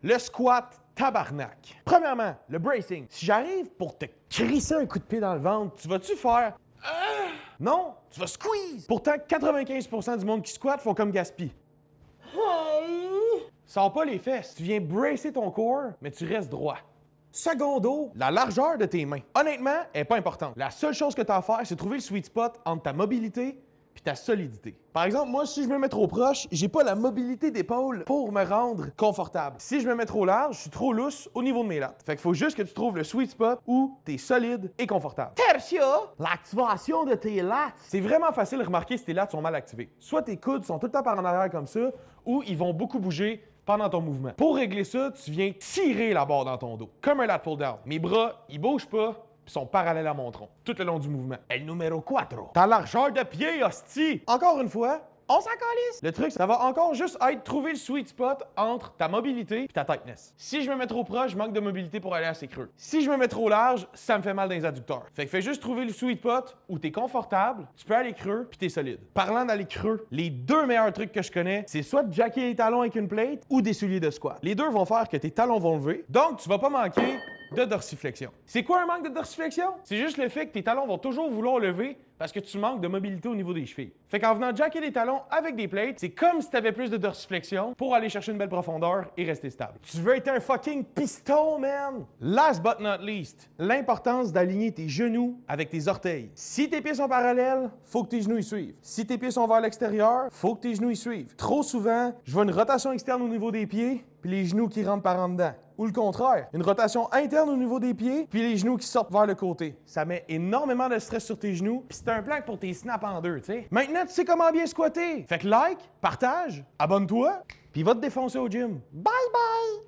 Le squat, tabarnak. Premièrement, le bracing. Si j'arrive pour te crisser un coup de pied dans le ventre, tu vas-tu faire... Non, tu vas squeeze. Pourtant, 95% du monde qui squatte font comme Gaspi. Sors pas les fesses. Tu viens bracer ton corps, mais tu restes droit. Secondo, la largeur de tes mains. Honnêtement, elle n'est pas importante. La seule chose que tu as à faire, c'est trouver le sweet spot entre ta mobilité puis ta solidité. Par exemple, moi, si je me mets trop proche, j'ai pas la mobilité d'épaule pour me rendre confortable. Si je me mets trop large, je suis trop lousse au niveau de mes lattes. Fait qu'il faut juste que tu trouves le sweet spot où t'es solide et confortable. Tertia, l'activation de tes lattes. C'est vraiment facile de remarquer si tes lattes sont mal activées. Soit tes coudes sont tout le temps par en arrière comme ça, ou ils vont beaucoup bouger pendant ton mouvement. Pour régler ça, tu viens tirer la barre dans ton dos, comme un lat pull down. Mes bras, ils bougent pas, puis sont parallèles à mon tronc, tout le long du mouvement. El numéro 4. Ta largeur de pied, hostie! Encore une fois, on s'en calisse. Le truc, ça va encore juste être trouver le sweet spot entre ta mobilité et ta tightness. Si je me mets trop proche, je manque de mobilité pour aller assez creux. Si je me mets trop large, ça me fait mal dans les adducteurs. Fait que fais juste trouver le sweet spot où t'es confortable, tu peux aller creux, puis t'es solide. Parlant d'aller creux, les deux meilleurs trucs que je connais, c'est soit de jacker les talons avec une plate ou des souliers de squat. Les deux vont faire que tes talons vont lever, donc tu vas pas manquer de dorsiflexion. C'est quoi un manque de dorsiflexion? C'est juste le fait que tes talons vont toujours vouloir lever parce que tu manques de mobilité au niveau des chevilles. Fait qu'en venant jacker les talons avec des plates, c'est comme si tu avais plus de dorsiflexion pour aller chercher une belle profondeur et rester stable. Tu veux être un fucking piston, man! Last but not least, l'importance d'aligner tes genoux avec tes orteils. Si tes pieds sont parallèles, faut que tes genoux y suivent. Si tes pieds sont vers l'extérieur, faut que tes genoux y suivent. Trop souvent, je vois une rotation externe au niveau des pieds, puis les genoux qui rentrent par en dedans. Ou le contraire, une rotation interne au niveau des pieds, puis les genoux qui sortent vers le côté. Ça met énormément de stress sur tes genoux, puis c'est un plan pour tes snaps en deux, tu sais. Maintenant, tu sais comment bien squatter. Fait que like, partage, abonne-toi, puis va te défoncer au gym. Bye bye!